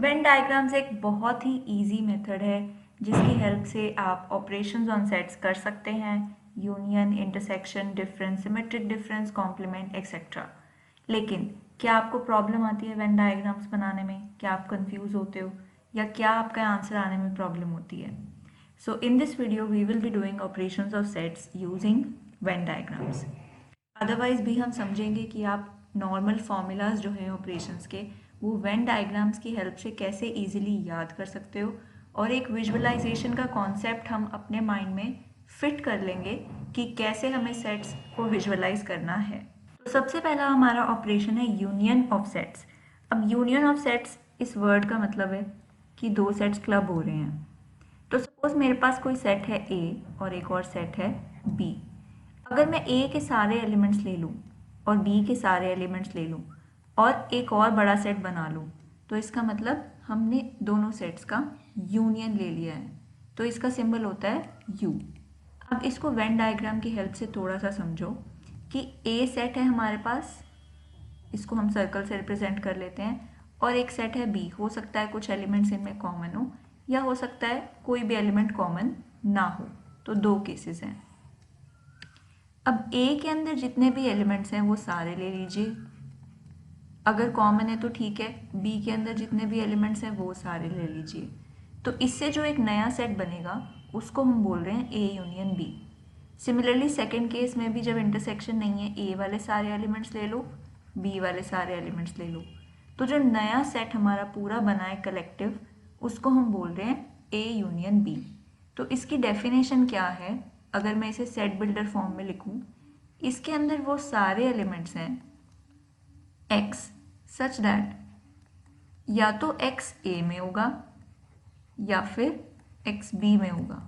Venn diagrams एक बहुत ही easy method है जिसकी हेल्प से आप ऑपरेशंस ऑन सेट्स कर सकते हैं, union, intersection, difference, symmetric difference, complement etcetera. लेकिन क्या आपको प्रॉब्लम आती है वेन डायग्राम्स बनाने में? क्या आप कंफ्यूज होते हो या क्या आपका आंसर आने में प्रॉब्लम होती है? So in this video we will be doing operations of sets using Venn diagrams. Otherwise भी हम समझेंगे कि आप नॉर्मल फॉर्मूलाज जो हैं ऑपरेशंस के वो वेन डायग्राम्स की हेल्प से कैसे इजीली याद कर सकते हो, और एक विजुअलाइजेशन का कॉन्सेप्ट हम अपने माइंड में फिट कर लेंगे कि कैसे हमें सेट्स को विजुअलाइज करना है। तो सबसे पहला हमारा ऑपरेशन है यूनियन ऑफ सेट्स। अब यूनियन ऑफ सेट्स इस वर्ड का मतलब है कि दो सेट्स क्लब हो रहे हैं। तो सपोज मेरे पास कोई सेट है ए और एक और सेट है बी। अगर मैं ए के सारे एलिमेंट्स ले लूँ और बी के सारे एलिमेंट्स ले लूँ और एक और बड़ा सेट बना लूँ, तो इसका मतलब हमने दोनों सेट्स का यूनियन ले लिया है। तो इसका सिंबल होता है यू। अब इसको वेन डायग्राम की हेल्प से थोड़ा सा समझो कि ए सेट है हमारे पास, इसको हम सर्कल से रिप्रेजेंट कर लेते हैं, और एक सेट है बी। हो सकता है कुछ एलिमेंट्स इनमें कॉमन हो या हो सकता है कोई भी एलिमेंट कॉमन ना हो। तो दो केसेस हैं। अब ए के अंदर जितने भी एलिमेंट्स हैं वो सारे ले लीजिए, अगर कॉमन है तो ठीक है। बी के अंदर जितने भी एलिमेंट्स हैं वो सारे ले लीजिए। तो इससे जो एक नया सेट बनेगा उसको हम बोल रहे हैं A union B. Similarly second case में भी जब इंटरसेक्शन नहीं है, ए वाले सारे एलिमेंट्स ले लो, बी वाले सारे एलिमेंट्स ले लो, तो जो नया सेट हमारा पूरा बना है कलेक्टिव, उसको हम बोल रहे हैं ए यूनियन बी। तो इसकी डेफिनेशन क्या है? अगर मैं इसे सेट बिल्डर फॉर्म में लिखूं, इसके अंदर वो सारे एलिमेंट्स हैं x सच दैट या तो x a में होगा या फिर x b में होगा।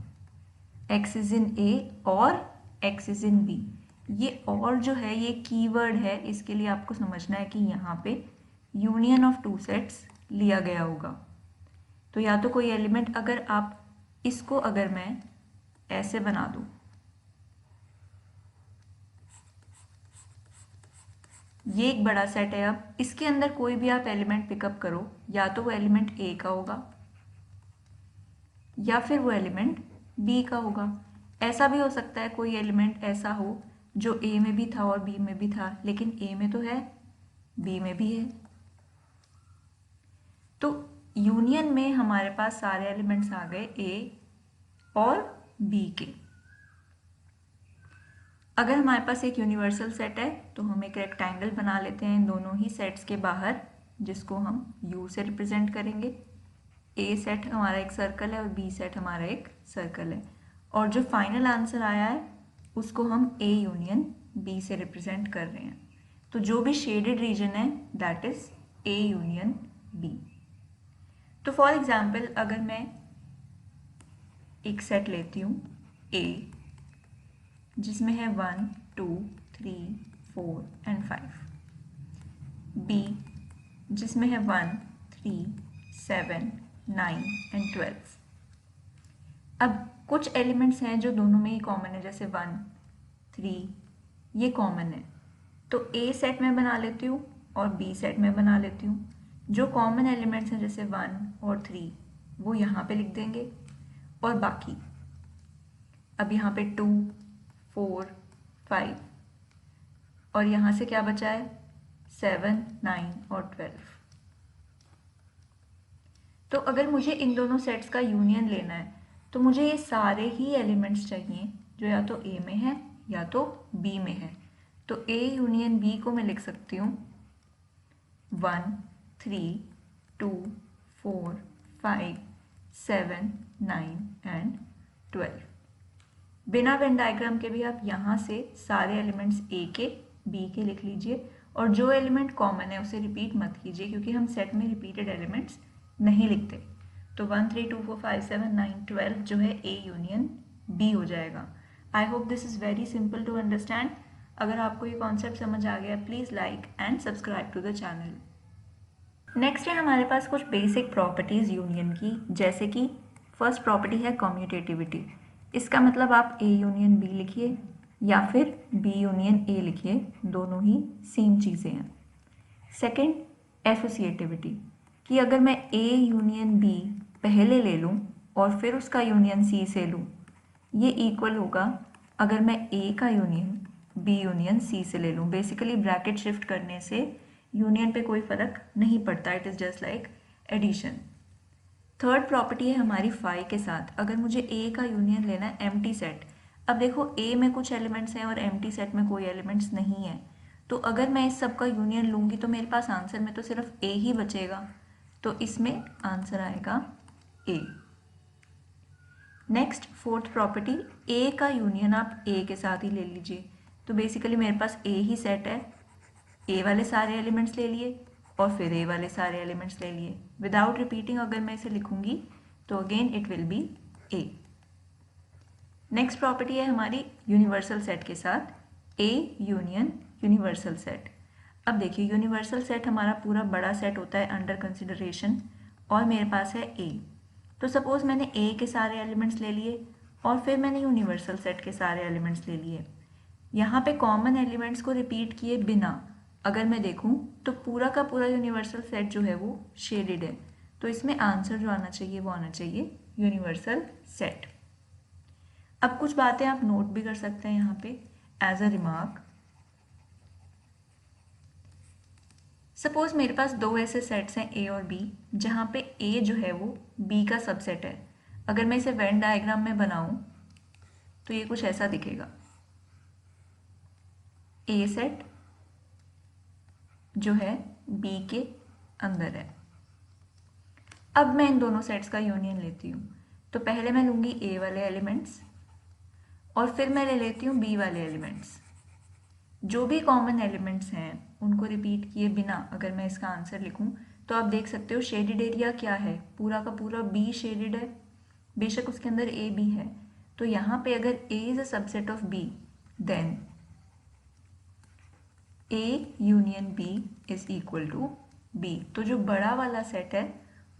x इज इन a और x इज इन b। ये और जो है ये कीवर्ड है, इसके लिए आपको समझना है कि यहाँ पे यूनियन ऑफ टू सेट्स लिया गया होगा। तो या तो कोई एलिमेंट, अगर आप इसको अगर मैं ऐसे बना दूँ, ये एक बड़ा सेट है। अब इसके अंदर कोई भी आप एलिमेंट पिकअप करो, या तो वो एलिमेंट ए का होगा या फिर वो एलिमेंट बी का होगा। ऐसा भी हो सकता है कोई एलिमेंट ऐसा हो जो ए में भी था और बी में भी था, लेकिन ए में तो है, बी में भी है। तो यूनियन में हमारे पास सारे एलिमेंट्स आ गए ए और बी के। अगर हमारे पास एक यूनिवर्सल सेट है तो हम एक रेक्टेंगल बना लेते हैं इन दोनों ही सेट्स के बाहर, जिसको हम यू से रिप्रेजेंट करेंगे। ए सेट हमारा एक सर्कल है और बी सेट हमारा एक सर्कल है, और जो फाइनल आंसर आया है उसको हम ए यूनियन बी से रिप्रेजेंट कर रहे हैं। तो जो भी शेडेड रीजन है that is A union B. तो फॉर एग्जाम्पल अगर मैं एक सेट लेती हूँ ए जिसमें है 1 2 3 4 एंड 5, बी जिसमें है 1 3 7 9 एंड 12। अब कुछ एलिमेंट्स हैं जो दोनों में ही कॉमन है, जैसे 1 3 ये कॉमन है, तो ए सेट में बना लेती हूँ और बी सेट में बना लेती हूँ। जो कॉमन एलिमेंट्स हैं जैसे 1 और 3 वो यहाँ पे लिख देंगे, और बाकी अब यहाँ पे 2 4 5 और यहाँ से क्या बचा है 7 9 और 12। तो अगर मुझे इन दोनों सेट्स का यूनियन लेना है तो मुझे ये सारे ही एलिमेंट्स चाहिए जो या तो ए में है या तो बी में है। तो ए यूनियन बी को मैं लिख सकती हूँ 1 3 2 4 5 7 9 एंड 12। बिना वेन डायग्राम के भी आप यहाँ से सारे एलिमेंट्स ए के बी के लिख लीजिए, और जो एलिमेंट कॉमन है उसे रिपीट मत कीजिए क्योंकि हम सेट में रिपीटेड एलिमेंट्स नहीं लिखते। तो 1 3 2 4 5 7 9 12 जो है ए यूनियन बी हो जाएगा। I hope this is very simple to understand. अगर आपको ये कॉन्सेप्ट समझ आ गया please like and subscribe to the channel. Next है हमारे पास कुछ बेसिक प्रॉपर्टीज़ यूनियन की, जैसे कि फर्स्ट प्रॉपर्टी है कम्यूटेटिविटी। इसका मतलब आप ए यूनियन बी लिखिए या फिर बी यूनियन ए लिखिए, दोनों ही सेम चीज़ें हैं। Second associativity. कि अगर मैं A यूनियन B पहले ले लूँ और फिर उसका यूनियन C से लूँ, ये इक्वल होगा अगर मैं A का यूनियन B यूनियन C से ले लूँ। बेसिकली ब्रैकेट शिफ्ट करने से यूनियन पे कोई फ़र्क नहीं पड़ता, it is just like addition. Third property है हमारी फाई के साथ। अगर मुझे A का यूनियन लेना है एम्प्टी सेट, अब देखो A में कुछ एलिमेंट्स हैं और एम्प्टी सेट में कोई एलिमेंट्स नहीं है, तो अगर मैं इस सब का यूनियन लूँगी तो मेरे पास आंसर में तो सिर्फ A ही बचेगा, तो इसमें आंसर आएगा A। नेक्स्ट फोर्थ प्रॉपर्टी, ए का यूनियन आप ए के साथ ही ले लीजिए। तो बेसिकली मेरे पास ए ही सेट है, ए वाले सारे एलिमेंट्स ले लिए और फिर ए वाले सारे एलिमेंट्स ले लिए। विदाउट रिपीटिंग अगर मैं इसे लिखूंगी तो again it will B A. Next property है हमारी यूनिवर्सल सेट के साथ ए यूनियन यूनिवर्सल सेट। अब देखिए यूनिवर्सल सेट हमारा पूरा बड़ा सेट होता है अंडर कंसिडरेशन, और मेरे पास है ए। तो सपोज मैंने ए के सारे एलिमेंट्स ले लिए और फिर मैंने यूनिवर्सल सेट के सारे एलिमेंट्स ले लिए। यहाँ पे कॉमन एलिमेंट्स को रिपीट किए बिना अगर मैं देखूँ तो पूरा का पूरा यूनिवर्सल सेट जो है वो शेडेड है, तो इसमें आंसर जो आना चाहिए वो आना चाहिए यूनिवर्सल सेट। अब कुछ बातें आप नोट भी कर सकते हैं यहाँ पे एज अ रिमार्क। सपोज मेरे पास दो ऐसे सेट्स हैं ए और बी, जहाँ पे ए जो है वो बी का सबसेट है। अगर मैं इसे वेन डायग्राम में बनाऊं तो ये कुछ ऐसा दिखेगा। ए सेट जो है बी के अंदर है। अब मैं इन दोनों सेट्स का यूनियन लेती हूँ, तो पहले मैं लूँगी ए वाले एलिमेंट्स और फिर मैं ले लेती हूँ बी वाले एलिमेंट्स। जो भी कॉमन एलिमेंट्स हैं उनको रिपीट किए बिना अगर मैं इसका आंसर लिखूं तो आप देख सकते हो शेडेड एरिया क्या है, पूरा का पूरा बी शेडेड है। बेशक उसके अंदर ए भी है, तो यहाँ पे अगर A is a subset of B then A union B is equal to B. तो जो बड़ा वाला सेट है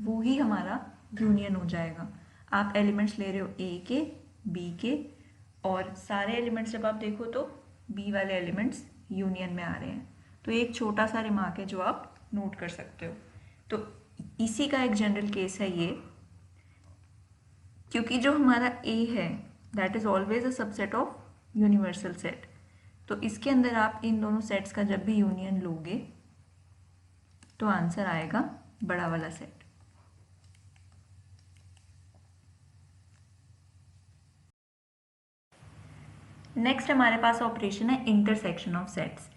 वो ही हमारा यूनियन हो जाएगा। आप एलिमेंट्स ले रहे हो ए के बी के, और सारे एलिमेंट्स जब आप देखो तो बी वाले एलिमेंट्स यूनियन में आ रहे हैं। तो एक छोटा सा रिमार्क है जो आप नोट कर सकते हो। तो इसी का एक जनरल केस है ये, क्योंकि जो हमारा ए है that is always a subset of universal set, तो इसके अंदर आप इन दोनों सेट्स का जब भी यूनियन लोगे तो आंसर आएगा बड़ा वाला सेट। नेक्स्ट हमारे पास ऑपरेशन है इंटरसेक्शन ऑफ सेट्स।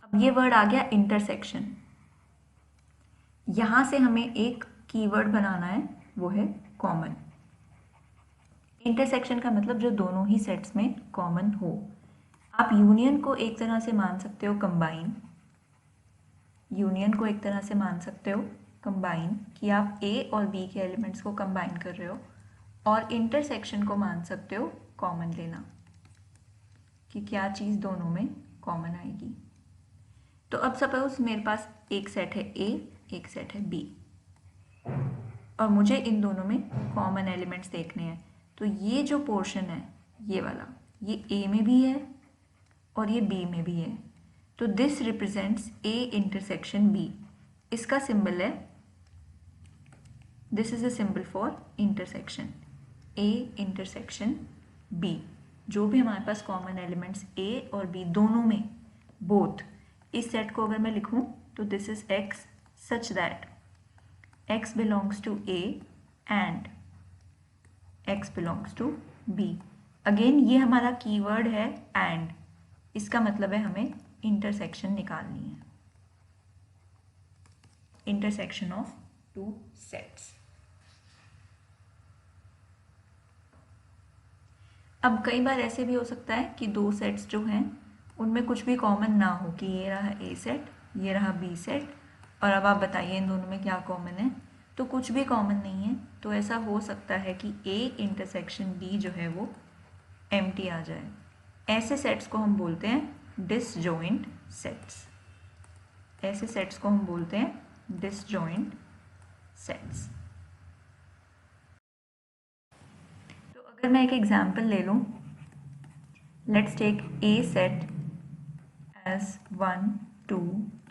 अब ये वर्ड आ गया इंटरसेक्शन। यहां से हमें एक कीवर्ड बनाना है, वो है कॉमन। इंटरसेक्शन का मतलब जो दोनों ही सेट्स में कॉमन हो। आप यूनियन को एक तरह से मान सकते हो कंबाइन, यूनियन को एक तरह से मान सकते हो कंबाइन कि आप ए और बी के एलिमेंट्स को कंबाइन कर रहे हो, और इंटरसेक्शन को मान सकते हो कॉमन लेना कि क्या चीज़ दोनों में कॉमन आएगी। तो अब सपोज मेरे पास एक सेट है ए, एक सेट है बी, और मुझे इन दोनों में कॉमन एलिमेंट्स देखने हैं। तो ये जो पोर्शन है ये वाला, ये ए में भी है और ये बी में भी है, तो this represents A intersection B. इसका सिंबल है, this is a symbol for intersection, A intersection B. जो भी हमारे पास कॉमन एलिमेंट्स ए और बी दोनों में, बोथ, इस सेट को अगर मैं लिखूं तो this is x such that x belongs to A and x belongs to B। Again ये हमारा कीवर्ड है and, इसका मतलब है हमें इंटरसेक्शन निकालनी है, इंटरसेक्शन ऑफ टू सेट्स। अब कई बार ऐसे भी हो सकता है कि दो सेट्स जो हैं उनमें कुछ भी कॉमन ना हो, कि ये रहा ए सेट, ये रहा बी सेट, और अब आप बताइए इन दोनों में क्या कॉमन है, तो कुछ भी कॉमन नहीं है। तो ऐसा हो सकता है कि ए इंटरसेक्शन बी जो है वो एम्प्टी आ जाए। ऐसे सेट्स को हम बोलते हैं डिसजॉइंट सेट्स, ऐसे सेट्स को हम बोलते हैं डिसजॉइंट सेट्स। तो अगर मैं एक एग्जांपल ले लूँ, let's take a set as 1 2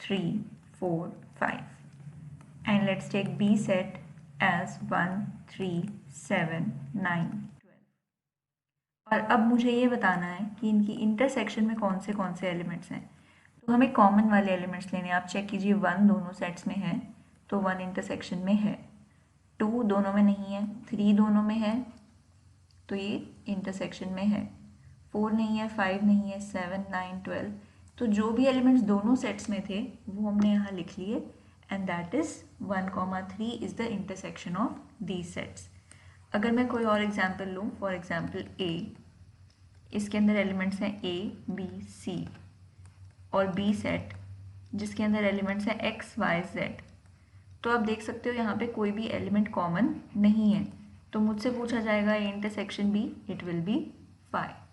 3 4 5 and let's take B set as 1, 3, 7, 9, 12। और अब मुझे ये बताना है कि इनकी इंटरसेक्शन में कौन से एलिमेंट्स हैं। तो हमें कॉमन वाले एलिमेंट्स लेने हैं। आप चेक कीजिए 1 दोनों सेट्स में है तो 1 इंटरसेक्शन में है, 2 दोनों में नहीं है, 3 दोनों में है तो ये इंटरसेक्शन में है, 4 नहीं है, 5 नहीं है, 7, 9, 12। तो जो भी एलिमेंट्स दोनों सेट्स में थे वो हमने यहाँ लिख लिए and that is 1, 3 is the intersection of these sets. अगर मैं कोई और एग्जाम्पल लूँ, फॉर एग्जाम्पल ए, इसके अंदर एलिमेंट्स हैं ए, बी, सी, और बी सेट जिसके अंदर एलिमेंट्स हैं एक्स, वाई, जेड। तो आप देख सकते हो यहाँ पे कोई भी एलिमेंट कॉमन नहीं है, तो मुझसे पूछा जाएगा A intersection B, it will be 5।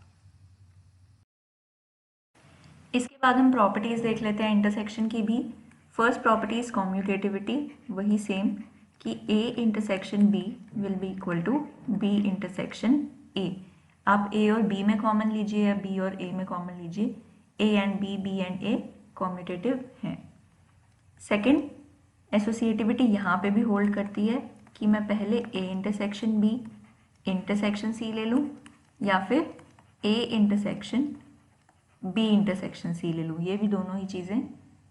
इसके बाद हम प्रॉपर्टीज देख लेते हैं इंटरसेक्शन की भी। फर्स्ट प्रॉपर्टी इज कॉम्यूटेटिविटी, वही सेम कि A intersection B will be equal to B intersection A. आप ए और बी में कॉमन लीजिए या बी और ए में कॉमन लीजिए, A and B and A commutative हैं। सेकेंड, एसोसिएटिविटी यहाँ पे भी होल्ड करती है कि मैं पहले A intersection B intersection C ले लूँ या फिर A intersection B intersection C ले लूँ, ये भी दोनों ही चीज़ें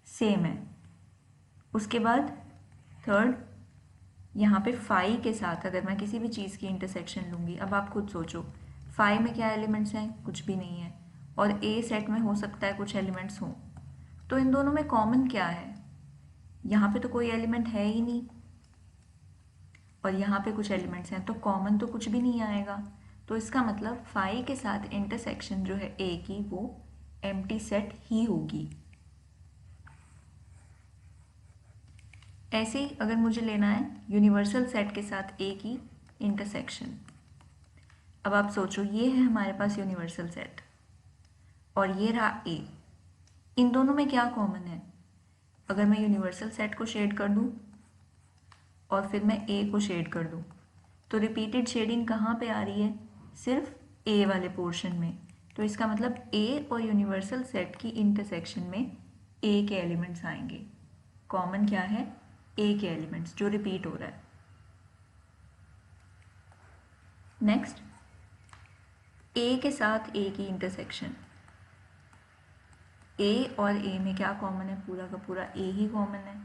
सेम है। उसके बाद थर्ड, यहाँ पे फाई के साथ अगर मैं किसी भी चीज़ की इंटरसेक्शन लूँगी, अब आप खुद सोचो फाई में क्या एलिमेंट्स हैं, कुछ भी नहीं है, और ए सेट में हो सकता है कुछ एलिमेंट्स हों, तो इन दोनों में कॉमन क्या है, यहाँ पे तो कोई एलिमेंट है ही नहीं और यहाँ पे कुछ एलिमेंट्स हैं, तो कॉमन तो कुछ भी नहीं आएगा। तो इसका मतलब फाई के साथ इंटरसेक्शन जो है ए की वो एम्प्टी सेट ही होगी। ऐसे ही अगर मुझे लेना है यूनिवर्सल सेट के साथ ए की इंटरसेक्शन, अब आप सोचो ये है हमारे पास यूनिवर्सल सेट और ये रहा ए, इन दोनों में क्या कॉमन है। अगर मैं यूनिवर्सल सेट को शेड कर दूं और फिर मैं ए को शेड कर दूं तो रिपीटेड शेडिंग कहाँ पे आ रही है, सिर्फ ए वाले पोर्शन में। तो इसका मतलब ए और यूनिवर्सल सेट की इंटरसेक्शन में ए के एलिमेंट्स आएंगे। कॉमन क्या है, ए के एलिमेंट्स जो रिपीट हो रहा है। नेक्स्ट, ए के साथ ए की इंटरसेक्शन, ए और ए में क्या कॉमन है, पूरा का पूरा ए ही कॉमन है।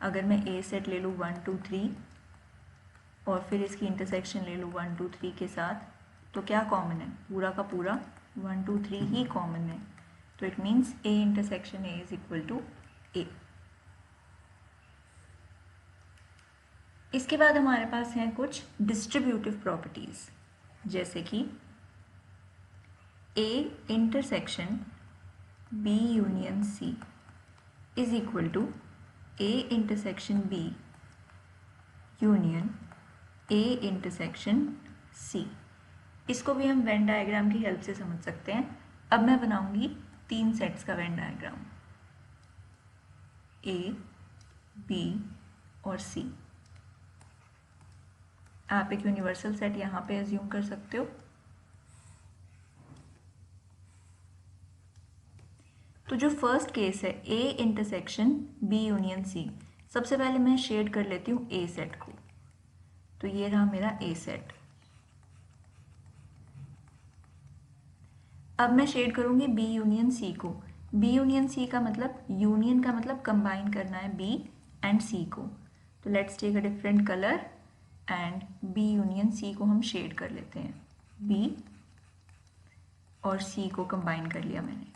अगर मैं ए सेट ले लूँ 1, 2, 3 और फिर इसकी इंटरसेक्शन ले लूँ 1, 2, 3 के साथ, तो क्या कॉमन है, पूरा का पूरा 1, 2, 3 ही कॉमन है। तो it means A intersection A is equal to A. इसके बाद हमारे पास हैं कुछ डिस्ट्रीब्यूटिव प्रॉपर्टीज, जैसे कि A intersection B union C is equal to A intersection B union A intersection C. इसको भी हम वेन डायग्राम की हेल्प से समझ सकते हैं। अब मैं बनाऊंगी 3 सेट्स का वेन डायग्राम, ए, बी और सी। आप एक यूनिवर्सल सेट यहाँ पे एज्यूम कर सकते हो। तो जो फर्स्ट केस है A intersection B union C, सबसे पहले मैं शेड कर लेती हूँ ए सेट को। तो ये रहा मेरा ए सेट। अब मैं शेड करूँगी बी यूनियन सी को। बी यूनियन सी का मतलब, यूनियन का मतलब कंबाइन करना है बी एंड सी को। तो let's take a different colour and B union C को हम शेड कर लेते हैं। बी और सी को कंबाइन कर लिया मैंने।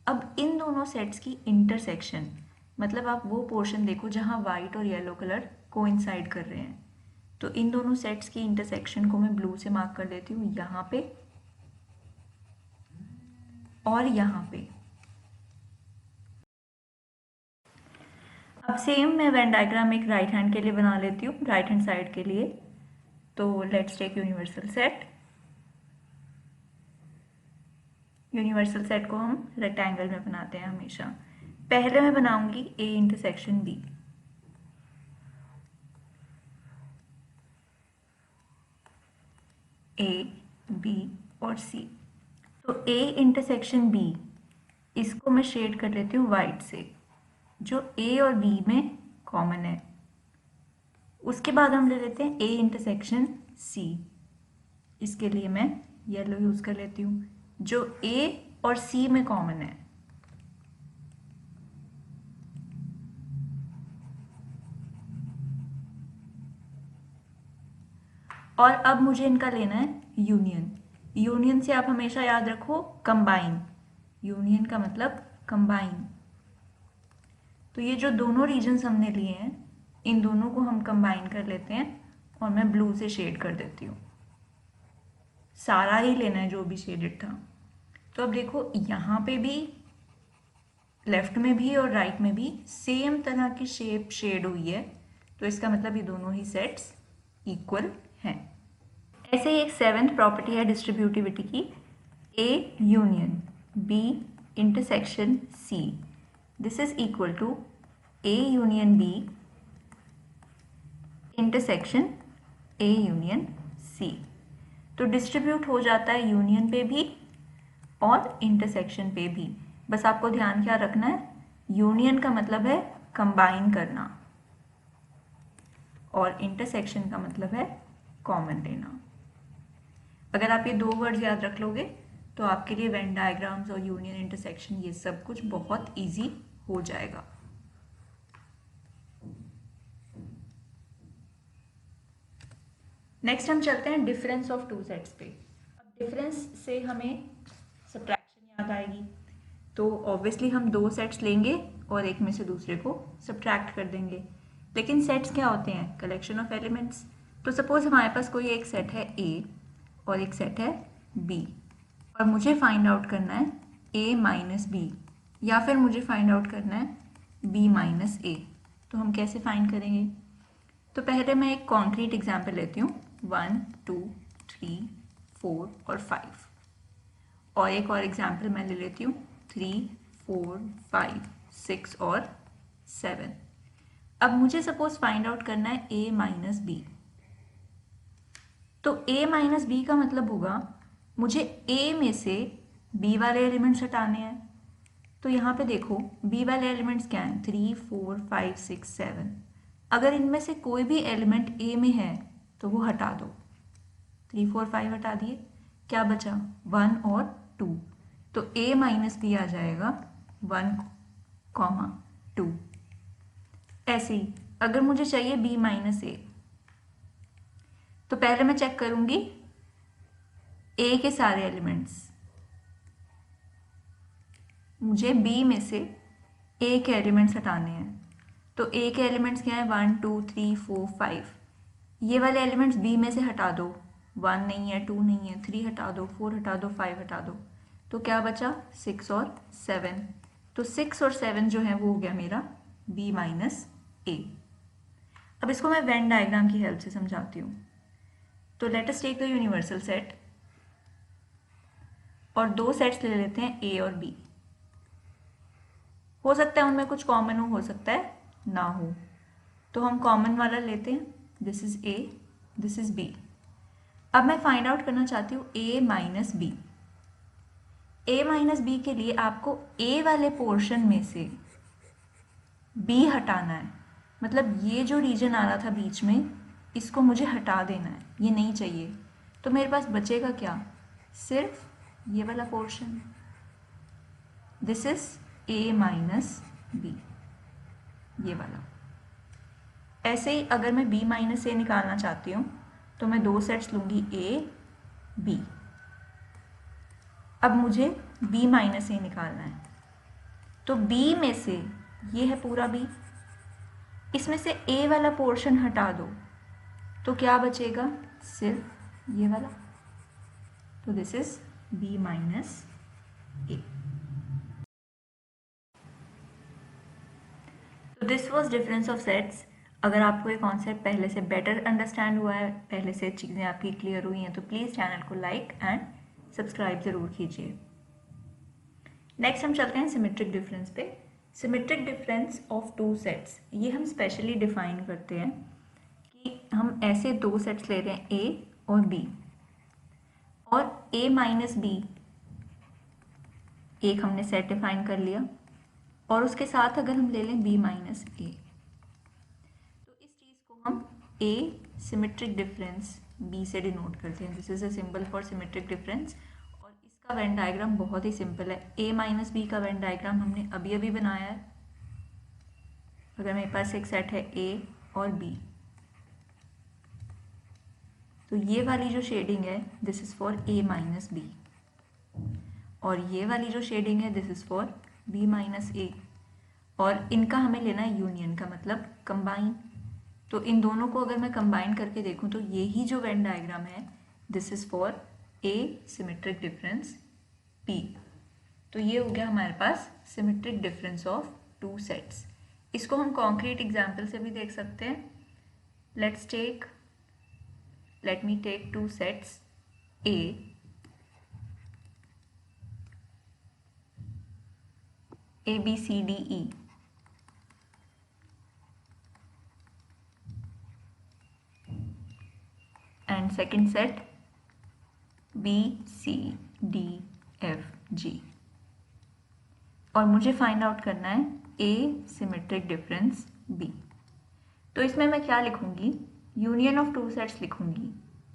अब इन दोनों सेट्स की इंटरसेक्शन, मतलब आप वो पोर्शन देखो जहाँ वाइट और येलो कलर कोइंसाइड कर रहे हैं। तो इन दोनों सेट्स की इंटरसेक्शन को मैं ब्लू से मार्क कर देती हूँ, यहाँ पे और यहाँ पे। अब सेम मैं वेन डायग्राम एक राइट हैंड के लिए बना लेती हूँ, राइट हैंड साइड के लिए। तो let's take universal set. Universal set को हम रेक्टेंगल में बनाते हैं हमेशा। पहले मैं बनाऊंगी A intersection B. A, B और सी। तो ए इंटरसेक्शन बी, इसको मैं शेड कर लेती हूँ वाइट से। जो ए और बी में कॉमन है। उसके बाद हम ले लेते हैं A इंटरसेक्शन C। इसके लिए मैं येलो यूज कर लेती हूँ, जो A और C में कॉमन है। और अब मुझे इनका लेना है यूनियन। यूनियन से आप हमेशा याद रखो कंबाइन। यूनियन का मतलब कंबाइन। तो ये जो दोनों रीजन्स हमने लिए हैं, इन दोनों को हम कंबाइन कर लेते हैं और मैं ब्लू से शेड कर देती हूँ। सारा ही लेना है जो भी शेडेड था। तो अब देखो यहाँ पे भी, लेफ्ट में भी और राइट में भी सेम तरह की शेप शेड हुई है, तो इसका मतलब ये दोनों ही सेट्स इक्वल हैं। ऐसे ही एक सेवेंथ प्रॉपर्टी है डिस्ट्रीब्यूटिविटी की, A union B intersection C। This is equal to A union B intersection A union C। तो डिस्ट्रीब्यूट हो जाता है यूनियन पे भी और इंटरसेक्शन पे भी। बस आपको ध्यान क्या रखना है, यूनियन का मतलब है कंबाइन करना और इंटरसेक्शन का मतलब है कॉमन लेना। अगर आप ये दो वर्ड्स याद रख लोगे तो आपके लिए वेन डायग्राम्स और यूनियन इंटरसेक्शन ये सब कुछ बहुत इजी हो जाएगा। नेक्स्ट हम चलते हैं डिफरेंस ऑफ टू सेट्स पे। अब डिफरेंस से हमें सब्ट्रैक्शन याद आएगी, तो ऑब्वियसली हम दो सेट्स लेंगे और एक में से दूसरे को सब्ट्रैक्ट कर देंगे। लेकिन सेट्स क्या होते हैं? Collection of elements. तो सपोज हमारे पास कोई एक सेट है A और एक सेट है B, और मुझे फाइंड आउट करना है A माइनस B, या फिर मुझे फाइंड आउट करना है B माइनस A। तो हम कैसे फाइंड करेंगे? तो पहले मैं एक कॉन्क्रीट एग्जाम्पल लेती हूँ, 1 2 3 4 और 5। और एक और एग्जाम्पल मैं ले लेती हूँ 3 4 5 6 और 7। अब मुझे सपोज फाइंड आउट करना है A माइनस बी। तो A माइनस बी का मतलब होगा मुझे A में से B वाले एलिमेंट्स हटाने हैं। तो यहाँ पे देखो B वाले एलिमेंट्स क्या हैं? 3 4 5 6 7। अगर इनमें से कोई भी एलिमेंट A में है तो वो हटा दो। 3 4 5 हटा दिए, क्या बचा? 1 और 2। तो A माइनस बी आ जाएगा 1, 2। ऐसे ही अगर मुझे चाहिए B माइनस A, तो पहले मैं चेक करूंगी A के सारे एलिमेंट्स। मुझे B में से A के एलिमेंट्स हटाने हैं। तो A के एलिमेंट्स क्या है? 1 2 3 4 5। ये वाले एलिमेंट्स B में से हटा दो। 1 नहीं है, 2 नहीं है, 3 हटा दो, 4 हटा दो, 5 हटा दो। तो क्या बचा? 6 और 7। तो 6 और 7 जो है वो हो गया मेरा B माइनस A। अब इसको मैं वेन डायग्राम की हेल्प से समझाती हूँ। तो let us take the universal set और दो सेट्स ले लेते हैं A और B। हो सकता है उनमें कुछ कॉमन हो सकता है ना हो। तो हम कॉमन वाला लेते हैं, this is A, this is B। अब मैं फाइंड आउट करना चाहती हूँ A minus B। A minus B के लिए आपको A वाले पोर्शन में से B हटाना है। मतलब ये जो रीजन आ रहा था बीच में, इसको मुझे हटा देना है, ये नहीं चाहिए। तो मेरे पास बचेगा क्या? सिर्फ ये वाला portion. This is A minus B, ये वाला। ऐसे ही अगर मैं B माइनस A निकालना चाहती हूँ तो मैं दो सेट्स लूँगी A B। अब मुझे B माइनस A निकालना है, तो B में से ये है पूरा B, इसमें से A वाला पोर्शन हटा दो तो क्या बचेगा? सिर्फ ये वाला। तो this is B minus A। तो this was difference of sets. अगर आपको ये कॉन्सेप्ट पहले से बेटर अंडरस्टैंड हुआ है, पहले से चीज़ें आपकी क्लियर हुई हैं, तो प्लीज़ चैनल को लाइक एंड सब्सक्राइब ज़रूर कीजिए। नेक्स्ट हम चलते हैं सिमेट्रिक डिफरेंस पे। Symmetric difference of two sets, ये हम स्पेशली डिफाइन करते हैं कि हम ऐसे दो सेट्स ले रहे हैं A और B, और A माइनस B एक हमने सेट डिफाइन कर लिया, और उसके साथ अगर हम ले लें B minus A, A symmetric difference B से डिनोट करते हैं। This is a symbol for symmetric difference. और इसका वेन डायग्राम बहुत ही सिंपल है। ए माइनस बी का वेन डायग्राम हमने अभी अभी बनाया है। अगर मेरे पास एक सेट है ए और बी, तो ये वाली जो शेडिंग है this is for A minus B, और ये वाली जो शेडिंग है this is for B minus A, और इनका हमें लेना है यूनियन का मतलब कंबाइन। तो इन दोनों को अगर मैं कंबाइन करके देखूं तो ये ही जो वेन डायग्राम है this is for A symmetric difference P. तो ये हो गया हमारे पास symmetric difference of two sets. इसको हम कॉन्क्रीट एग्जाम्पल से भी देख सकते हैं। let me take two sets A B C D E, and second set B C D F G, और मुझे फाइंड आउट करना है A सिमेट्रिक डिफरेंस B। तो इसमें मैं क्या लिखूंगी, यूनियन ऑफ टू सेट्स लिखूंगी।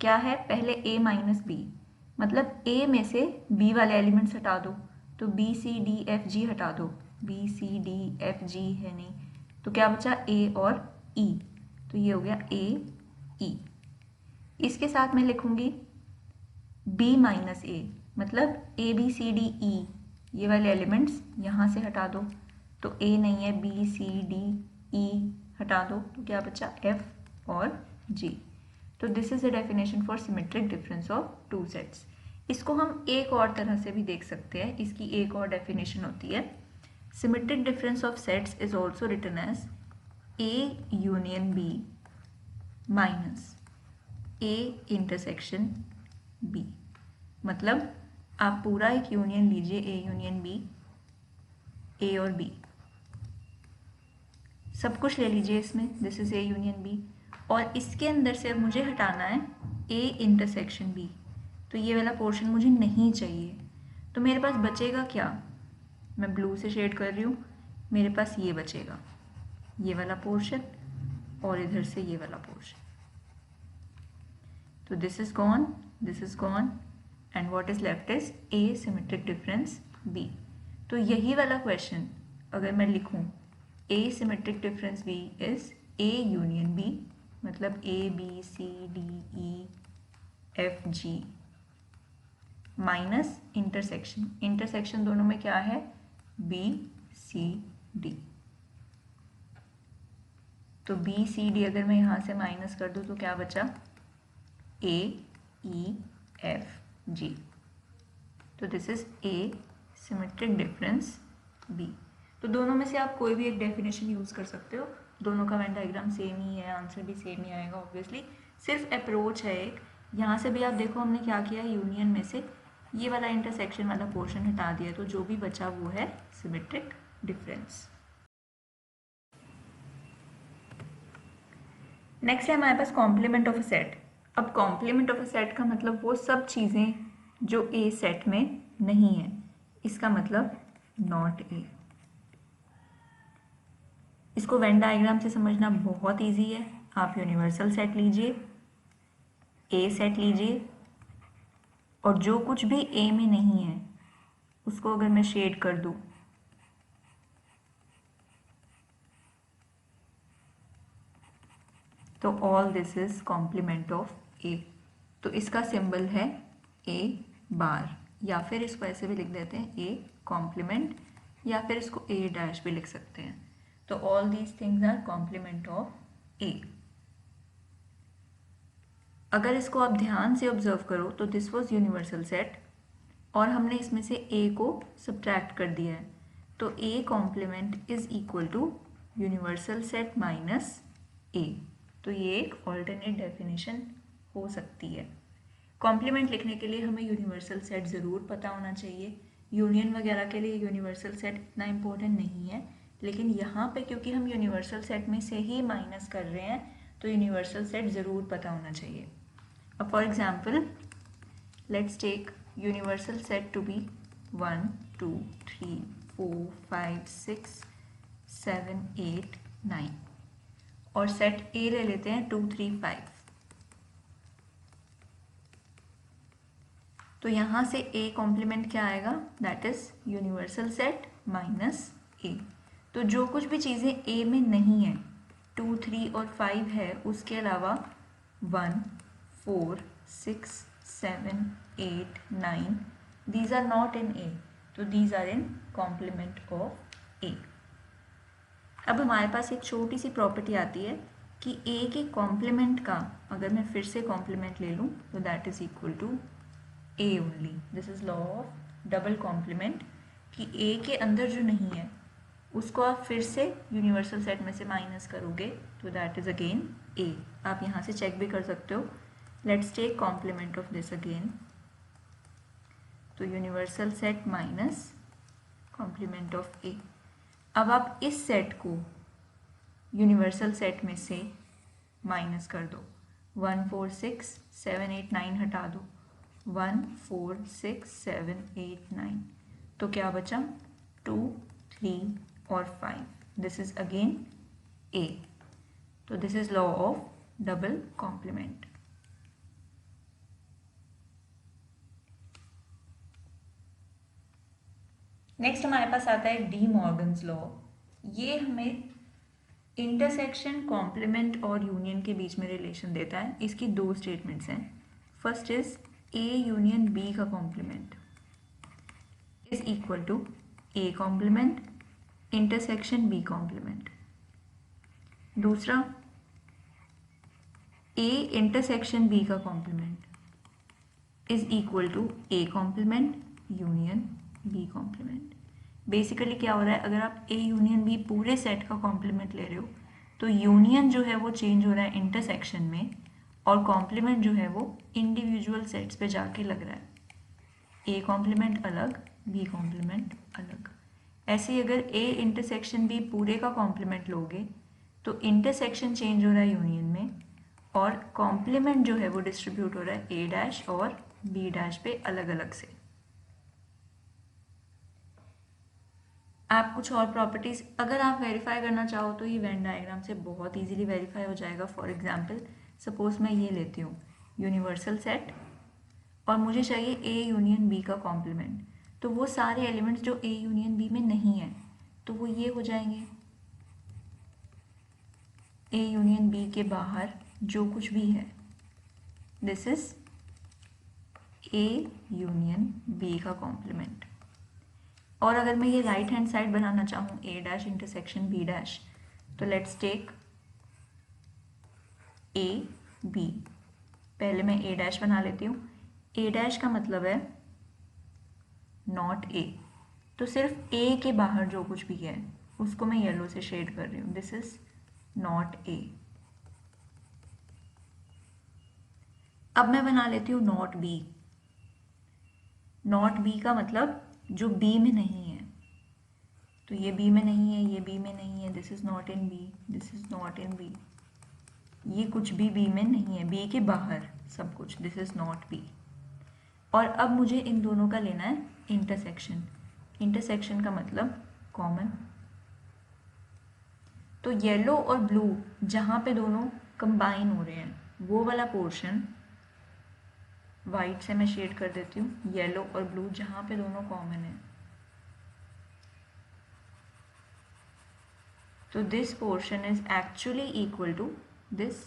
क्या है, पहले A माइनस बी, मतलब A में से B वाले एलिमेंट्स हटा दो, तो B C D F G हटा दो, B C D F G है नहीं, तो क्या बचा A और E, तो ये हो गया A E। इसके साथ मैं लिखूंगी B माइनस A, मतलब A B C D E, ये वाले एलिमेंट्स यहाँ से हटा दो, तो A नहीं है, B C D E हटा दो, तो क्या बचा F और G। तो this is a definition for symmetric difference of two sets. इसको हम एक और तरह से भी देख सकते हैं। इसकी एक और डेफिनेशन होती है, symmetric difference of sets is also written as A union B minus A intersection B। मतलब आप पूरा एक यूनियन लीजिए, A यूनियन B, A और B सब कुछ ले लीजिए इसमें, this is A union B, और इसके अंदर से अब मुझे हटाना है A इंटरसेक्शन B। तो ये वाला पोर्शन मुझे नहीं चाहिए, तो मेरे पास बचेगा क्या, मैं ब्लू से शेड कर रही हूँ, मेरे पास ये बचेगा, ये वाला पोर्शन और इधर से ये वाला पोर्शन। तो this is gone and what is left is A symmetric difference B। तो यही वाला क्वेश्चन अगर मैं लिखूं, A symmetric difference B is A union B, मतलब A B C D E F G minus intersection दोनों में क्या है, B C D। तो B C D अगर मैं यहाँ से माइनस कर दूँ तो क्या बचा, A E F G। तो this is A symmetric difference B। तो दोनों में से आप कोई भी एक डेफिनेशन यूज़ कर सकते हो, दोनों का वेन डायग्राम सेम ही है, आंसर भी सेम ही आएगा ऑब्वियसली, सिर्फ अप्रोच है एक। यहाँ से भी आप देखो हमने क्या किया, यूनियन में से ये वाला इंटरसेक्शन वाला पोर्शन हटा दिया, तो जो भी बचा वो है सिमेट्रिक डिफरेंस। नेक्स्ट है हमारे पास कॉम्प्लीमेंट ऑफ अ सेट। अब कॉम्प्लीमेंट ऑफ अ सेट का मतलब वो सब चीज़ें जो ए सेट में नहीं है, इसका मतलब नॉट ए। इसको वेन डायग्राम से समझना बहुत इजी है। आप यूनिवर्सल सेट लीजिए, ए सेट लीजिए, और जो कुछ भी ए में नहीं है उसको अगर मैं शेड कर दूं, तो all this is complement of A. तो इसका सिंबल है ए बार, या फिर इसको ऐसे भी लिख देते हैं ए कॉम्प्लीमेंट, या फिर इसको ए डैश भी लिख सकते हैं। तो all these things are complement of A. अगर इसको आप ध्यान से ऑब्जर्व करो तो दिस वाज यूनिवर्सल सेट, और हमने इसमें से ए को सब्ट्रैक्ट कर दिया है, तो A complement is equal to universal set minus A. तो ये एक ऑल्टरनेट डेफिनेशन हो सकती है। कॉम्प्लीमेंट लिखने के लिए हमें यूनिवर्सल सेट ज़रूर पता होना चाहिए। यूनियन वगैरह के लिए यूनिवर्सल सेट इतना इम्पोर्टेंट नहीं है, लेकिन यहाँ पे क्योंकि हम यूनिवर्सल सेट में से ही माइनस कर रहे हैं, तो यूनिवर्सल सेट ज़रूर पता होना चाहिए। अब for example let's take universal set to be 1 2 3 4 5 6 7 8 9, और सेट ए ले लेते हैं 2 3 5। तो यहाँ से ए कॉम्प्लीमेंट क्या आएगा, that is universal set minus A. तो जो कुछ भी चीज़ें ए में नहीं है, 2 3 और 5 है, उसके अलावा 1 4 6 7 8 9 these are not in A, तो these are in complement of A. अब हमारे पास एक छोटी सी प्रॉपर्टी आती है कि ए के कॉम्प्लीमेंट का अगर मैं फिर से कॉम्प्लीमेंट ले लूँ तो that is equal to A only. This is law of double complement, कि ए के अंदर जो नहीं है उसको आप फिर से यूनिवर्सल सेट में से माइनस करोगे तो दैट इज अगेन ए। आप यहाँ से चेक भी कर सकते हो। Let's take complement of this again, तो universal set minus complement of A. अब आप इस सेट को यूनिवर्सल सेट में से माइनस कर दो, 1 4 6 7 8 9 हटा दो, 1 4 6 7 8 9, तो क्या बचा 2 3 और 5। This is again A. तो this is law of double complement. Next हमारे पास आता है डी मॉर्गन्स लॉ। ये हमें इंटरसेक्शन, कॉम्प्लीमेंट और यूनियन के बीच में रिलेशन देता है। इसकी दो स्टेटमेंट्स हैं। First is A union B का complement is equal to A complement intersection B complement. दूसरा, ए इंटरसेक्शन बी का complement is equal to A complement union B complement. Basically क्या हो रहा है, अगर आप ए यूनियन बी पूरे सेट का कॉम्प्लीमेंट ले रहे हो तो यूनियन जो है वो चेंज हो रहा है इंटरसेक्शन में, और कॉम्प्लीमेंट जो है वो इंडिविजुअल सेट्स पे जाके लग रहा है। ए कॉम्प्लीमेंट अलग, बी कॉम्प्लीमेंट अलग। ऐसे ही अगर ए इंटरसेक्शन बी पूरे का कॉम्प्लीमेंट लोगे तो इंटरसेक्शन चेंज हो रहा है यूनियन में, और कॉम्प्लीमेंट जो है वो डिस्ट्रीब्यूट हो रहा है ए डैश और बी डैश पे अलग अलग से। आप कुछ और प्रॉपर्टीज़ अगर आप वेरीफाई करना चाहो तो ये वेन डायग्राम से बहुत इजीली वेरीफाई हो जाएगा। फॉर एग्जांपल सपोज मैं ये लेती हूँ यूनिवर्सल सेट और मुझे चाहिए ए यूनियन बी का कॉम्प्लीमेंट, तो वो सारे एलिमेंट्स जो ए यूनियन बी में नहीं है तो वो ये हो जाएंगे। ए यूनियन बी के बाहर जो कुछ भी है this is A union B का कॉम्प्लीमेंट। और अगर मैं ये राइट हैंड साइड बनाना चाहूँ A dash intersection B dash, तो लेट्स टेक ए बी। पहले मैं ए डैश बना लेती हूँ। ए डैश का मतलब है नॉट ए, तो सिर्फ ए के बाहर जो कुछ भी है उसको मैं येलो से शेड कर रही हूँ। This is not a. अब मैं बना लेती हूँ नॉट बी। नॉट बी का मतलब जो बी में नहीं है, तो ये बी में नहीं है, ये बी में नहीं है, this is not in B, this is not in B, ये कुछ भी बी में नहीं है, बी के बाहर सब कुछ, दिस इज नॉट बी। और अब मुझे इन दोनों का लेना है इंटरसेक्शन। इंटरसेक्शन का मतलब कॉमन। तो येलो और ब्लू जहाँ पे दोनों कंबाइन हो रहे हैं वो वाला पोर्शन वाइट से मैं शेड कर देती हूँ। येलो और ब्लू जहाँ पे दोनों कॉमन है, तो this portion is actually equal to this.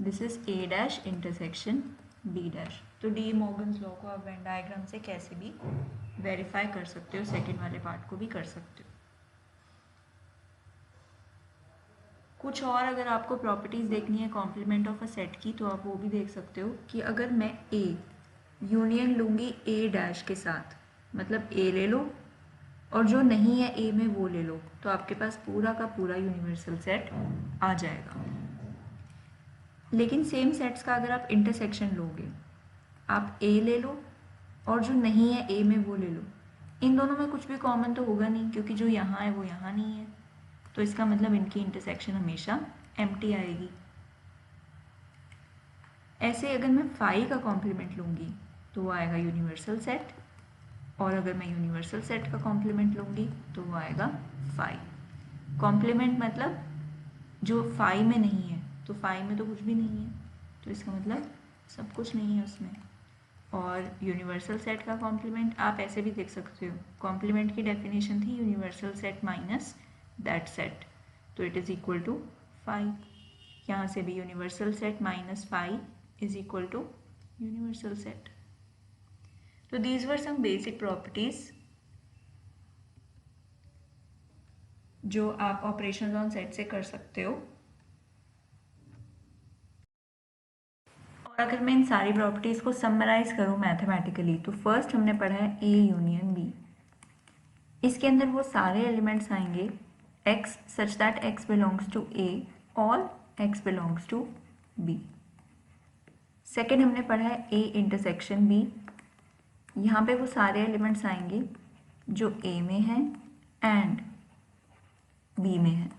This is A dash intersection B dash. तो डी मॉर्गन्स लॉ को आप वेन डायग्राम से कैसे भी वेरीफाई कर सकते हो, सेकेंड वाले पार्ट को भी कर सकते हो। कुछ और अगर आपको प्रॉपर्टीज़ देखनी है कॉम्प्लीमेंट ऑफ अ सेट की तो आप वो भी देख सकते हो कि अगर मैं ए यूनियन लूँगी ए डैश के साथ, मतलब ए ले लो और जो नहीं है ए में वो ले लो, तो आपके पास पूरा का पूरा यूनिवर्सल सेट आ जाएगा। लेकिन सेम सेट्स का अगर आप इंटरसेक्शन लोगे, आप ए ले लो और जो नहीं है ए में वो ले लो, इन दोनों में कुछ भी कॉमन तो होगा नहीं क्योंकि जो यहाँ है वो यहाँ नहीं है, तो इसका मतलब इनकी इंटरसेक्शन हमेशा एम्प्टी आएगी। ऐसे अगर मैं फाई का कॉम्प्लीमेंट लूँगी तो वो आएगा यूनिवर्सल सेट, और अगर मैं यूनिवर्सल सेट का कॉम्प्लीमेंट लूँगी तो वो आएगा फाई। कॉम्प्लीमेंट मतलब जो फाई में नहीं है, तो फाई में तो कुछ भी नहीं है, तो इसका मतलब सब कुछ नहीं है उसमें। और यूनिवर्सल सेट का कॉम्प्लीमेंट आप ऐसे भी देख सकते हो, कॉम्प्लीमेंट की डेफिनेशन थी universal set minus that set, तो it is equal to phi. यहाँ से भी universal set minus phi is equal to universal set. तो these were some basic properties जो आप ऑपरेशंस ऑन सेट से कर सकते हो। और अगर मैं इन सारी प्रॉपर्टीज़ को समराइज करूँ मैथमेटिकली, तो फर्स्ट हमने पढ़ा है ए यूनियन बी। इसके अंदर वो सारे एलिमेंट्स आएंगे x such that x belongs to a, all x belongs to b। Second हमने पढ़ा है a इंटरसेक्शन b। यहाँ पे वो सारे एलिमेंट्स आएंगे जो a में हैं एंड b में हैं,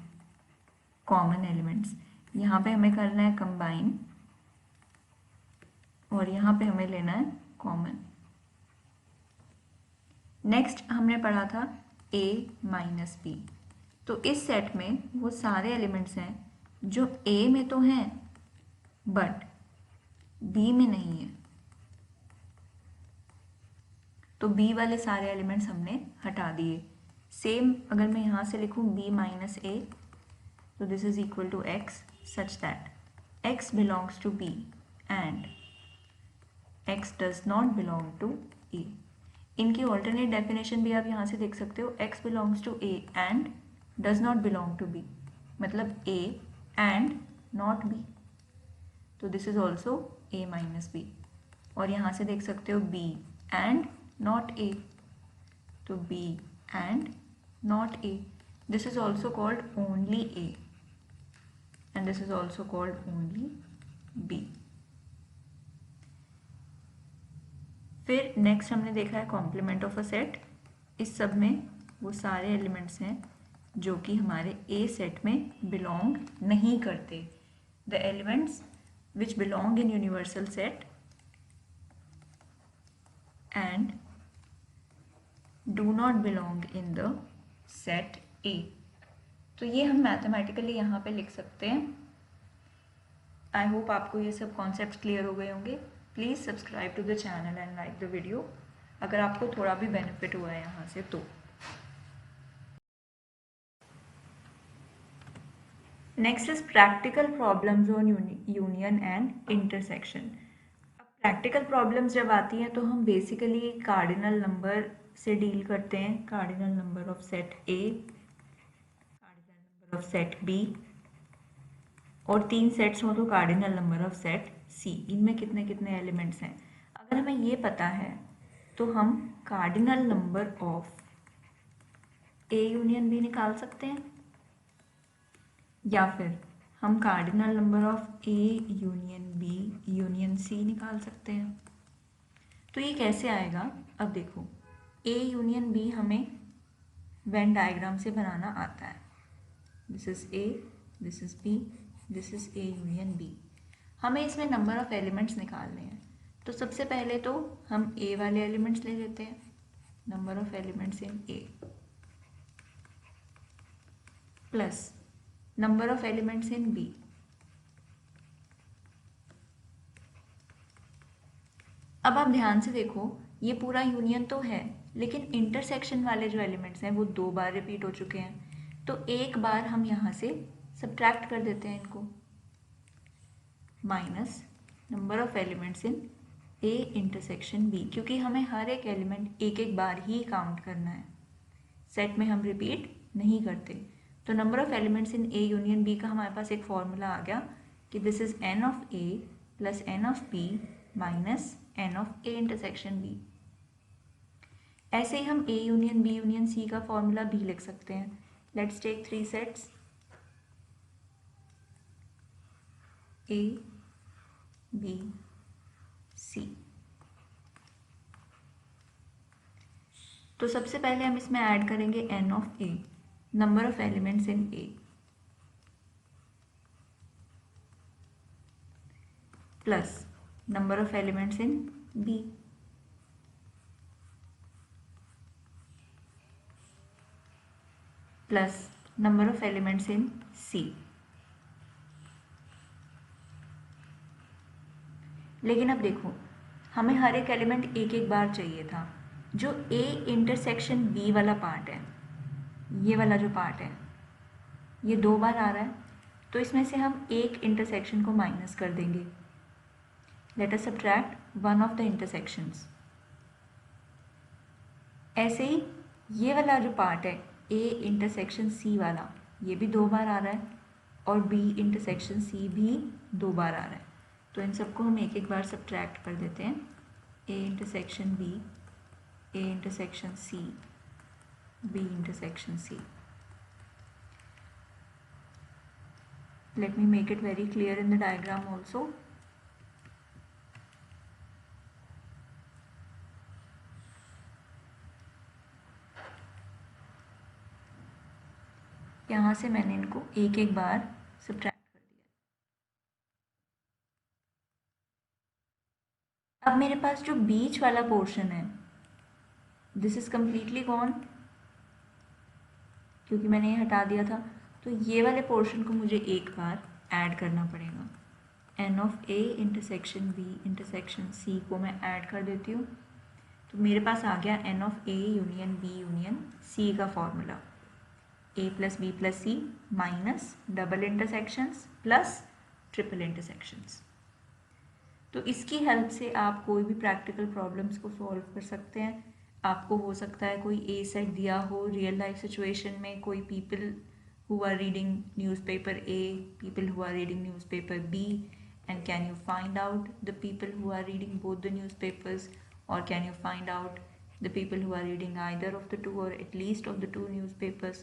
कॉमन एलिमेंट्स। यहाँ पे हमें करना है कंबाइन और यहाँ पे हमें लेना है कॉमन। नेक्स्ट हमने पढ़ा था a माइनस बी। तो इस सेट में वो सारे एलिमेंट्स हैं जो a में तो हैं बट b में नहीं है, तो b वाले सारे एलिमेंट्स हमने हटा दिए। सेम अगर मैं यहाँ से लिखूँ b माइनस a, तो this is equal to x such that x belongs to b and x does not belong to a। इनकी ऑल्टरनेट डेफिनेशन भी आप यहाँ से देख सकते हो, x belongs to a and does not belong to b, मतलब a एंड नॉट b, तो this is also a minus b। और यहाँ से देख सकते हो b एंड नॉट a, तो b and not a, this is also called only a and this is also called only b। फिर next हमने देखा है कॉम्प्लीमेंट ऑफ अ सेट। इस सब में वो सारे एलिमेंट्स हैं जो कि हमारे ए सेट में बिलोंग नहीं करते, the elements which belong in universal set and do not belong in the set ए। तो ये हम मैथमेटिकली यहाँ पे लिख सकते हैं। आई होप आपको ये सब कॉन्सेप्ट क्लियर हो गए होंगे। Please subscribe to the channel and like the video अगर आपको थोड़ा भी बेनिफिट हुआ है यहाँ से तो। Next is practical problems on union and intersection. अब प्रैक्टिकल प्रॉब्लम्स जब आती हैं तो हम बेसिकली कार्डिनल नंबर से डील करते हैं, cardinal number of set A, cardinal number of set B, और 3 सेट्स हो तो cardinal number of set C. इनमें कितने कितने एलिमेंट्स हैं अगर हमें ये पता है तो हम cardinal number of A union B निकाल सकते हैं, या फिर हम cardinal number of A union B union C निकाल सकते हैं। तो ये कैसे आएगा, अब देखो ए यूनियन बी हमें वेन डायग्राम से बनाना आता है। This is A, this is B, this is A union B. हमें इसमें नंबर ऑफ एलिमेंट्स निकालने हैं, तो सबसे पहले तो हम ए वाले एलिमेंट्स ले लेते हैं, number of elements in A plus number of elements in B. अब आप ध्यान से देखो, ये पूरा यूनियन तो है लेकिन इंटरसेक्शन वाले जो एलिमेंट्स हैं वो 2 बार रिपीट हो चुके हैं, तो एक बार हम यहाँ से सब्ट्रैक्ट कर देते हैं इनको, minus number of elements in A intersection B, क्योंकि हमें हर एक एलिमेंट एक एक बार ही काउंट करना है, सेट में हम रिपीट नहीं करते। तो number of elements in A union B का हमारे पास एक फॉर्मूला आ गया कि this is n of A plus n of B minus n of A intersection B. ऐसे ही हम A union B union C का फॉर्मूला भी लिख सकते हैं। Let's take 3 sets A B C. तो सबसे पहले हम इसमें ऐड करेंगे n of A, number of elements in A, plus number of elements in B, plus number of elements in C. लेकिन अब देखो, हमें हर एक एलिमेंट एक एक बार चाहिए था। जो A इंटरसेक्शन B वाला पार्ट है, ये वाला जो पार्ट है, ये 2 बार आ रहा है, तो इसमें से हम एक इंटरसेक्शन को माइनस कर देंगे। Let us subtract one of the intersections. ऐसे ही ये वाला जो पार्ट है A इंटरसेक्शन C वाला, ये भी 2 बार आ रहा है, और B इंटरसेक्शन C भी 2 बार आ रहा है। तो इन सबको हम एक एक बार सब्ट्रैक्ट कर देते हैं। A intersection B, A intersection C, B intersection C. Let me make it very clear in the diagram also. यहाँ से मैंने इनको एक एक बार सब्ट्रैक्ट कर दिया। अब मेरे पास जो बीच वाला पोर्शन है, दिस इज कम्प्लीटली गॉन, क्योंकि मैंने ये हटा दिया था। तो ये वाले पोर्शन को मुझे एक बार ऐड करना पड़ेगा। N of A intersection B intersection C को मैं ऐड कर देती हूँ। तो मेरे पास आ गया n of A union B union C का formula, A plus B plus C minus double intersections plus triple intersections. तो इसकी हेल्प से आप कोई भी प्रैक्टिकल प्रॉब्लम्स को सॉल्व कर सकते हैं। आपको हो सकता है कोई ए सेट दिया हो रियल लाइफ सिचुएशन में, कोई people who are reading newspaper A, people who are reading newspaper B, and can you find out the people who are reading both the newspapers, or can you find out the people who are reading either of the two or at least of the two newspapers.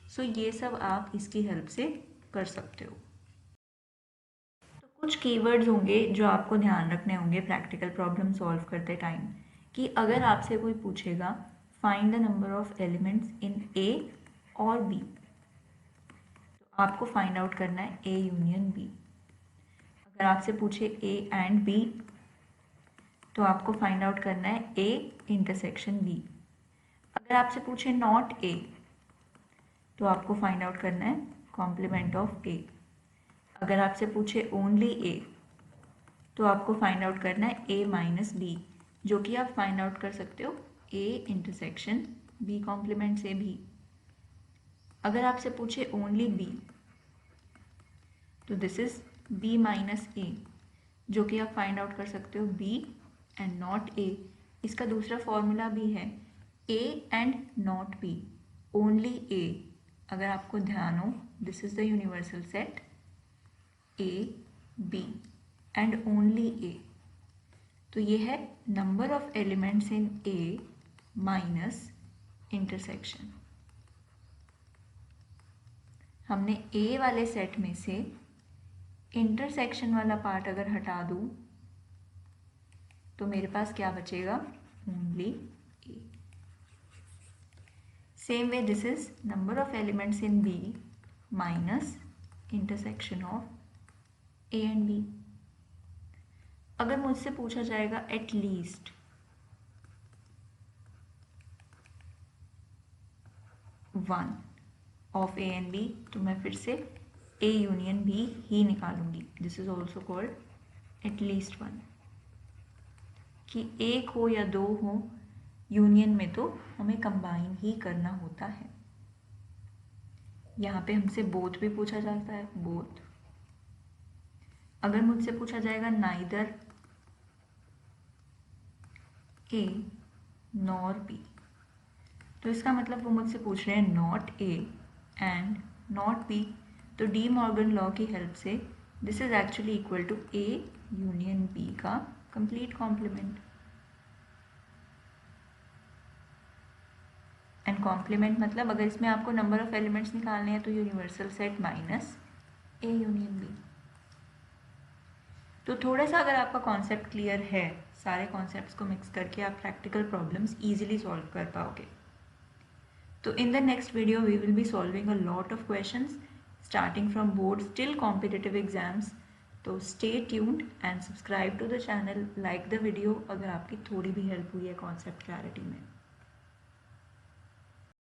So ये सब आप इसकी help से कर सकते हो। तो कुछ कीवर्ड्स होंगे जो आपको ध्यान रखने होंगे प्रैक्टिकल प्रॉब्लम सॉल्व करते टाइम, कि अगर आपसे कोई पूछेगा find the number of elements in A और बी, तो आपको फाइंड आउट करना है ए यूनियन बी। अगर आपसे पूछे ए एंड बी, तो आपको फाइंड आउट करना है ए इंटरसेक्शन बी। अगर आपसे पूछे नॉट ए, तो आपको फाइंड आउट करना है कॉम्प्लीमेंट ऑफ ए। अगर आपसे पूछे ओनली ए, तो आपको फाइंड आउट करना है ए माइनस बी, जो कि आप फाइंड आउट कर सकते हो ए इंटरसेक्शन बी कॉम्प्लीमेंट से भी। अगर आपसे पूछे ओनली बी, तो दिस इज बी माइनस ए, जो कि आप फाइंड आउट कर सकते हो बी एंड नॉट ए। इसका दूसरा फॉर्मूला भी है A and not B, only A. अगर आपको ध्यान हो, this is the universal set A B and only A. तो ये है number of elements in A minus intersection. हमने ए वाले सेट में से इंटरसेक्शन वाला पार्ट अगर हटा दूं, तो मेरे पास क्या बचेगा, only A. Same way this is number of elements in B minus intersection of A and B. अगर मुझसे पूछा जाएगा at least one of A and B, तो मैं फिर से ए यूनियन बी ही निकालूंगी। This is also called at least one, कि एक हो या दो हो, यूनियन में तो हमें कंबाइन ही करना होता है। यहाँ पे हमसे बोथ भी पूछा जाता है, बोथ। अगर मुझसे पूछा जाएगा नाइदर ए नॉर बी, तो इसका मतलब वो मुझसे पूछ रहे हैं not A and not B. तो डी मॉर्गन लॉ की हेल्प से this is actually equal to A union B का कंप्लीट कॉम्प्लीमेंट। एंड कॉम्प्लीमेंट मतलब अगर इसमें आपको नंबर ऑफ एलिमेंट्स निकालने हैं, तो universal set minus A union B. तो थोड़ा सा अगर आपका कॉन्सेप्ट क्लियर है, सारे कॉन्सेप्ट्स को मिक्स करके आप प्रैक्टिकल प्रॉब्लम्स ईजिली सॉल्व कर पाओगे। तो in the next video we will be solving a lot of questions starting from boards till competitive exams. तो stay tuned and subscribe to the channel, like the video अगर आपकी थोड़ी भी help हुई है कॉन्सेप्ट क्लैरिटी में।